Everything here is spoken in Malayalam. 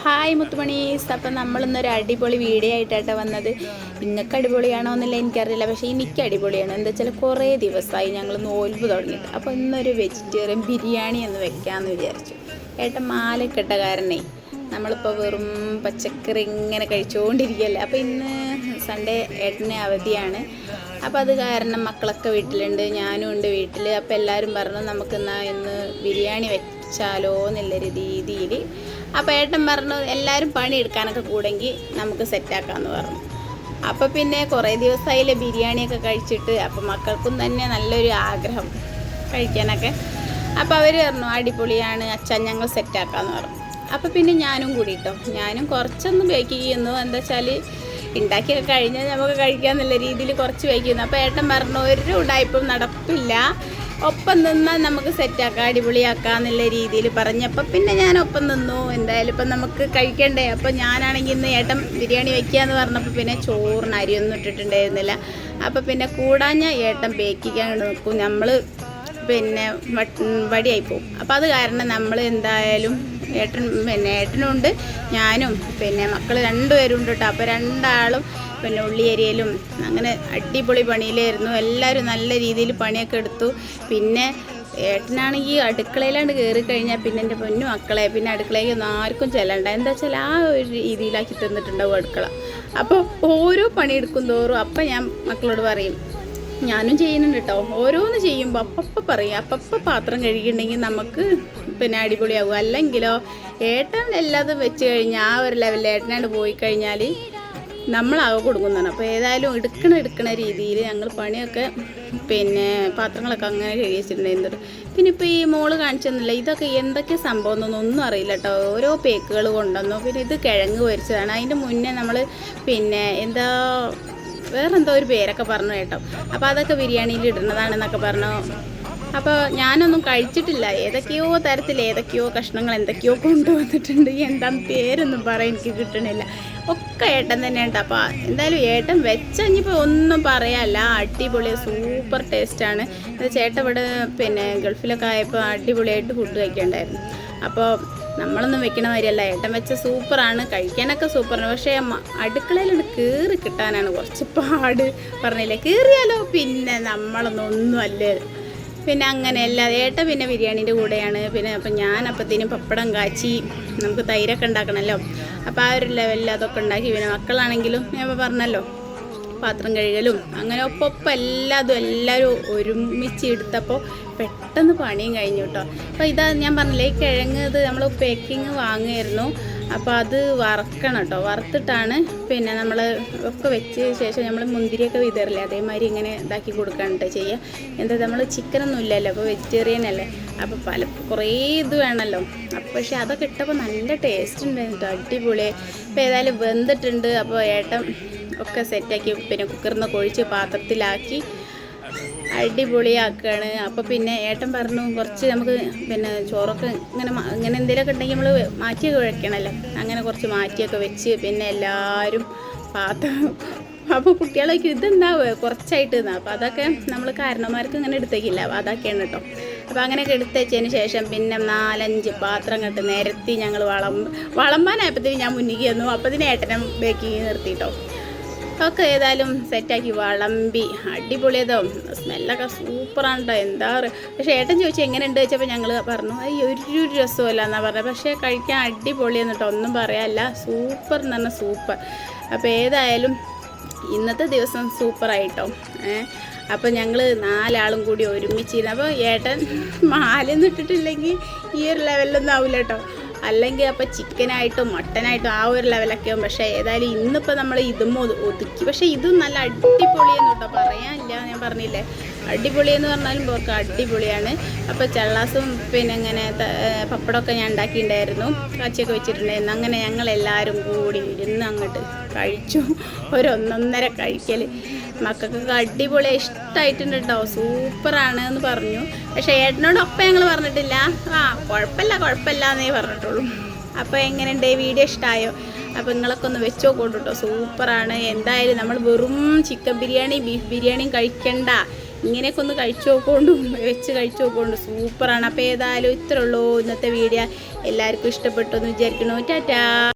ഹായ് മുത്തുമണീസ്. അപ്പം നമ്മളിന്നൊരു അടിപൊളി വീഡിയോ ആയിട്ടാണ് വന്നത്. നിങ്ങൾക്ക് അടിപൊളിയാണോ എന്നല്ല എനിക്കറിയില്ല, പക്ഷേ എനിക്ക് അടിപൊളിയാണ്. എന്താ വെച്ചാൽ കുറേ ദിവസമായി ഞങ്ങൾ നോൽപ്പ് തുടങ്ങിയിട്ട്. അപ്പോൾ ഇന്നൊരു വെജിറ്റേറിയൻ ബിരിയാണി ഒന്ന് വെക്കാമെന്ന് വിചാരിച്ചു. ഏട്ടൻ മാലക്കെട്ട കാരണേ നമ്മളിപ്പോൾ വെറും പച്ചക്കറി ഇങ്ങനെ കഴിച്ചുകൊണ്ടിരിക്കുകയല്ലേ. അപ്പോൾ ഇന്ന് സൺഡേ ഏട്ടന് അവധിയാണ്. അപ്പോൾ അത് കാരണം മക്കളൊക്കെ വീട്ടിലുണ്ട്, ഞാനും ഉണ്ട് വീട്ടിൽ. അപ്പോൾ എല്ലാവരും പറഞ്ഞു നമുക്കിന്ന് ഇന്ന് ബിരിയാണി വെച്ചാലോ എന്നുള്ള രീതിയിൽ. അപ്പോൾ ഏട്ടൻ പറഞ്ഞു എല്ലാവരും പണിയെടുക്കാനൊക്കെ കൂടെങ്കിൽ നമുക്ക് സെറ്റാക്കാമെന്ന് പറഞ്ഞു. അപ്പോൾ പിന്നെ കുറേ ദിവസമായില്ലേ ബിരിയാണിയൊക്കെ കഴിച്ചിട്ട്. അപ്പോൾ മക്കൾക്കും തന്നെ നല്ലൊരു ആഗ്രഹം കഴിക്കാനൊക്കെ. അപ്പോൾ അവർ പറഞ്ഞു അടിപൊളിയാണ് അച്ഛൻ, ഞങ്ങൾ സെറ്റാക്കാമെന്ന് പറഞ്ഞു. അപ്പോൾ പിന്നെ ഞാനും കൂടിയിട്ടോ, ഞാനും കുറച്ചൊന്നും ബേക്ക് ചെയ്യുന്നു. എന്താ വെച്ചാൽ ഉണ്ടാക്കിയൊക്കെ കഴിഞ്ഞാൽ നമുക്ക് കഴിക്കാമെന്നുള്ള രീതിയിൽ കുറച്ച് വയ്ക്കുന്നു. അപ്പോൾ ഏട്ടൻ പറഞ്ഞു ഒരു ഉടായ്പും നടപ്പില്ല, ഒപ്പം നിന്നാൽ നമുക്ക് സെറ്റാക്കാം, അടിപൊളിയാക്കാം എന്നുള്ള രീതിയിൽ പറഞ്ഞപ്പോൾ പിന്നെ ഞാൻ ഒപ്പം നിന്നു. എന്തായാലും ഇപ്പം നമുക്ക് കഴിക്കണ്ടേ. അപ്പോൾ ഞാനാണെങ്കിൽ ഇന്ന് ഏട്ടൻ ബിരിയാണി വയ്ക്കുകയെന്ന് പറഞ്ഞപ്പോൾ പിന്നെ ചോറിന് അരിയൊന്നും ഇട്ടിട്ടുണ്ടായിരുന്നില്ല. അപ്പോൾ പിന്നെ കൂടാഞ്ഞ ഏട്ടൻ ബേക്കിക്കാൻ നോക്കും, നമ്മൾ പിന്നെ വടിയായിപ്പോവും. അപ്പോൾ അത് കാരണം നമ്മൾ എന്തായാലും ഏട്ടനുണ്ട്, ഞാനും പിന്നെ മക്കൾ രണ്ടുപേരും ഉണ്ട് കേട്ടോ. അപ്പോൾ രണ്ടാളും പിന്നെ ഉള്ളിയരിയലും അങ്ങനെ അടിപൊളി പണിയിലായിരുന്നു. എല്ലാവരും നല്ല രീതിയിൽ പണിയൊക്കെ എടുത്തു. പിന്നെ ഏട്ടനാണെങ്കിൽ അടുക്കളയിലാണ്ട് കയറി കഴിഞ്ഞാൽ പിന്നെ എൻ്റെ പൊന്നു മക്കളെ പിന്നെ അടുക്കളയ്ക്ക് ഒന്നും ആർക്കും ചെല്ലണ്ട. എന്താ വെച്ചാൽ ആ ഒരു രീതിയിലാക്കി തന്നിട്ടുണ്ടാവും അടുക്കള. അപ്പോൾ ഓരോ പണിയെടുക്കും തോറും അപ്പം ഞാൻ മക്കളോട് പറയും, ഞാനും ചെയ്യുന്നുണ്ട് കേട്ടോ, ഓരോന്ന് ചെയ്യുമ്പോൾ അപ്പപ്പം പറയും, അപ്പപ്പം പാത്രം കഴുകിയിട്ടുണ്ടെങ്കിൽ നമുക്ക് പിന്നെ അടിപൊളിയാകും. അല്ലെങ്കിലോ ഏട്ടൻ എല്ലാതും വെച്ച് കഴിഞ്ഞാൽ ആ ഒരു ലെവലിൽ ഏട്ടനാണ്ട് പോയി കഴിഞ്ഞാൽ നമ്മളാകെ കൊടുക്കുന്നതാണ്. അപ്പോൾ ഏതായാലും എടുക്കണ രീതിയിൽ ഞങ്ങൾ പണിയൊക്കെ പിന്നെ പാത്രങ്ങളൊക്കെ അങ്ങനെ കഴുകി വെച്ചിട്ടുണ്ടായിരുന്നു. പിന്നെ ഇപ്പോൾ ഈ മോള് കാണിച്ചൊന്നുമില്ല, ഇതൊക്കെ എന്തൊക്കെ സംഭവം എന്നൊന്നും അറിയില്ല കേട്ടോ. ഓരോ പേക്കുകൾ കൊണ്ടുവന്നു. പിന്നെ ഇത് കിഴങ്ങ് പൊരിച്ചതാണ്. അതിൻ്റെ മുന്നേ നമ്മൾ പിന്നെ വേറെന്തോ ഒരു പേരൊക്കെ പറഞ്ഞു കേട്ടോ. അപ്പോൾ അതൊക്കെ ബിരിയാണിയിൽ ഇടുന്നതാണെന്നൊക്കെ പറഞ്ഞു. അപ്പോൾ ഞാനൊന്നും കഴിച്ചിട്ടില്ല. ഏതൊക്കെയോ തരത്തിൽ ഏതൊക്കെയോ കഷ്ണങ്ങൾ എന്തൊക്കെയോ കൊണ്ടുവന്നിട്ടുണ്ട്. എന്താണെന്ന് പേരൊന്നും പറയാൻ എനിക്ക് കിട്ടണില്ല. ഒക്കെ ഏട്ടൻ തന്നെ ഉണ്ട്. അപ്പോൾ എന്തായാലും ഏട്ടൻ വെച്ചപ്പോൾ ഒന്നും പറയാല്ല, അടിപൊളി സൂപ്പർ ടേസ്റ്റാണ്. ചേട്ടൻ ഇവിടെ പിന്നെ ഗൾഫിലൊക്കെ ആയപ്പോൾ അടിപൊളിയായിട്ട് ഫുഡ് കഴിക്കണ്ടായിരുന്നു. അപ്പോൾ നമ്മളൊന്നും വെക്കണ മാതിരിയല്ല, ഏട്ടൻ വെച്ച സൂപ്പറാണ്, കഴിക്കാനൊക്കെ സൂപ്പറാണ്. പക്ഷേ അടുക്കളയിലോട്ട് കയറി കിട്ടാനാണ് കുറച്ച് പാട്. പറഞ്ഞില്ലേ, കയറിയാലോ പിന്നെ നമ്മളൊന്നും അല്ലേ. പിന്നെ അങ്ങനെയല്ല ഏട്ടൻ പിന്നെ ബിരിയാണീൻ്റെ കൂടെയാണ്. പിന്നെ അപ്പം ഞാൻ അപ്പത്തേനും പപ്പടം കാച്ചി, നമുക്ക് തൈരൊക്കെ ഉണ്ടാക്കണമല്ലോ. അപ്പോൾ ആ ഒരു ലെവലിൽ അതൊക്കെ ഉണ്ടാക്കി. പിന്നെ മക്കളാണെങ്കിലും ഞാൻ പറഞ്ഞല്ലോ പാത്രം കഴുകലും അങ്ങനെ ഒപ്പം എല്ലാവരും ഒരുമിച്ച് എടുത്തപ്പോൾ പെട്ടെന്ന് പണിയും കഴിഞ്ഞു കേട്ടോ. അപ്പോൾ ഇതാ ഞാൻ പറഞ്ഞില്ലേ, ഈ കിഴങ്ങ് ഇത് നമ്മൾ പാക്കിങ് വാങ്ങുമായിരുന്നു. അപ്പോൾ അത് വറക്കണം കേട്ടോ. വറുത്തിട്ടാണ് പിന്നെ നമ്മൾ ഒക്കെ വെച്ച ശേഷം നമ്മൾ മുന്തിരിയൊക്കെ വിതറില്ലേ അതേമാതിരി ഇങ്ങനെ ഇതാക്കി കൊടുക്കാനുണ്ട് ചെയ്യുക. എന്താ നമ്മൾ ചിക്കനൊന്നും ഇല്ലല്ലോ, അപ്പോൾ വെജിറ്റേറിയൻ അല്ലേ. അപ്പോൾ കുറേ ഇത് വേണമല്ലോ. അപ്പോൾ പക്ഷേ അതൊക്കെ ഇട്ടപ്പോൾ നല്ല ടേസ്റ്റ് ഉണ്ടായിരുന്നു കേട്ടോ, അടിപൊളി. ഇപ്പോൾ ഏതായാലും വെന്തിട്ടുണ്ട്. അപ്പോൾ ഏട്ടൻ ഒക്കെ സെറ്റാക്കി പിന്നെ കുക്കറിൽ നിന്ന് കൊഴിച്ച് പാത്രത്തിലാക്കി അടിപൊളിയാക്കുകയാണ്. അപ്പോൾ പിന്നെ ഏട്ടൻ പറഞ്ഞു കുറച്ച് നമുക്ക് പിന്നെ ചോറൊക്കെ ഇങ്ങനെ എന്തെങ്കിലുമൊക്കെ ഉണ്ടെങ്കിൽ നമ്മൾ മാറ്റിയൊക്കെ വെക്കണമല്ലോ. അങ്ങനെ കുറച്ച് മാറ്റിയൊക്കെ വെച്ച് പിന്നെ എല്ലാവരും പാത്രം. അപ്പോൾ കുട്ടികളൊക്കെ ഇതെന്താവുക കുറച്ചായിട്ട് നിന്നാ. അപ്പോൾ അതൊക്കെ നമ്മൾ കാരണന്മാർക്ക് ഇങ്ങനെ എടുത്തേക്കില്ല, അതൊക്കെയാണ് കേട്ടോ. അപ്പോൾ അങ്ങനെയൊക്കെ എടുത്ത് വെച്ചതിന് ശേഷം പിന്നെ 4-5 പാത്രം കണ്ട് നിരത്തി ഞങ്ങൾ വളമ്പാനായപ്പോഴത്തേക്ക് ഞാൻ മുന്നിക്ക് വന്നു. അപ്പോഴത്തേന് ഏട്ടനും ബേക്കിങ് നിർത്തിയിട്ടോ. ഒക്കെ ഏതായാലും സെറ്റാക്കി വളമ്പി അടിപൊളിയതോ. സ്മെല്ലൊക്കെ സൂപ്പറാണ് കേട്ടോ. എന്താ പറയുക. പക്ഷേ ഏട്ടൻ ചോദിച്ചാൽ എങ്ങനെയുണ്ട് ചോദിച്ചപ്പോൾ ഞങ്ങൾ പറഞ്ഞു ഒരു രസമല്ല എന്നാണ് പറഞ്ഞത്. പക്ഷേ കഴിക്കാൻ അടിപൊളിയെന്ന് കേട്ടോ, ഒന്നും പറയാനില്ല. സൂപ്പർ എന്ന് പറഞ്ഞാൽ സൂപ്പർ. അപ്പോൾ ഏതായാലും ഇന്നത്തെ ദിവസം സൂപ്പറായിട്ടോ. അപ്പോൾ ഞങ്ങൾ 4 ആളും കൂടി ഒരുമിച്ചിരുന്നു. അപ്പോൾ ഏട്ടൻ മാലയൊന്നും ഇട്ടിട്ടില്ലെങ്കിൽ ഈ ഒരു ലെവലിലൊന്നും ആവില്ല കേട്ടോ. അല്ലെങ്കിൽ അപ്പോൾ ചിക്കനായിട്ടും മട്ടനായിട്ടും ആ ഒരു ലെവലൊക്കെ ആവും. പക്ഷേ ഏതായാലും ഇന്നിപ്പോൾ നമ്മൾ ഇതും ഒതുക്കി. പക്ഷേ ഇതും നല്ല അടിപൊളിയെന്ന് കേട്ടോ, പറയാനില്ല. ഞാൻ പറഞ്ഞില്ലേ അടിപൊളിയെന്ന് പറഞ്ഞാലും പോർക്ക് അടിപൊളിയാണ്. അപ്പോൾ ചള്ളാസും പിന്നെ ഇങ്ങനെ പപ്പടമൊക്കെ ഞാൻ ഉണ്ടാക്കിയിട്ടുണ്ടായിരുന്നു, കാച്ചിയൊക്കെ വെച്ചിട്ടുണ്ടായിരുന്നു. അങ്ങനെ ഞങ്ങളെല്ലാവരും കൂടി ഇരുന്ന് അങ്ങോട്ട് കഴിച്ചു. ഒരു 1.5 കഴിക്കൽ. മക്കൾക്കൊക്കെ അടിപൊളി ഇഷ്ടമായിട്ടുണ്ട് കേട്ടോ, സൂപ്പറാണ് എന്ന് പറഞ്ഞു. പക്ഷേ ഏട്ടനോടൊപ്പം ഞങ്ങൾ പറഞ്ഞിട്ടില്ല, കുഴപ്പമില്ല എന്നേ പറഞ്ഞിട്ടുള്ളൂ. അപ്പോൾ എങ്ങനെയുണ്ട് വീഡിയോ ഇഷ്ടമായോ? അപ്പോൾ നിങ്ങളൊക്കെ ഒന്ന് വെച്ച് നോക്കോണ്ട് കേട്ടോ, സൂപ്പറാണ്. എന്തായാലും നമ്മൾ വെറും ചിക്കൻ ബിരിയാണി ബീഫ് ബിരിയാണിയും കഴിക്കണ്ട, ഇങ്ങനെയൊക്കെ ഒന്ന് കഴിച്ചു നോക്കൊണ്ട് സൂപ്പറാണ്. അപ്പോൾ ഏതായാലും ഇത്രേ ഉള്ളൂ ഇന്നത്തെ വീഡിയോ. എല്ലാവർക്കും ഇഷ്ടപ്പെട്ടു എന്ന് വിചാരിക്കുന്നു. ടാറ്റാ.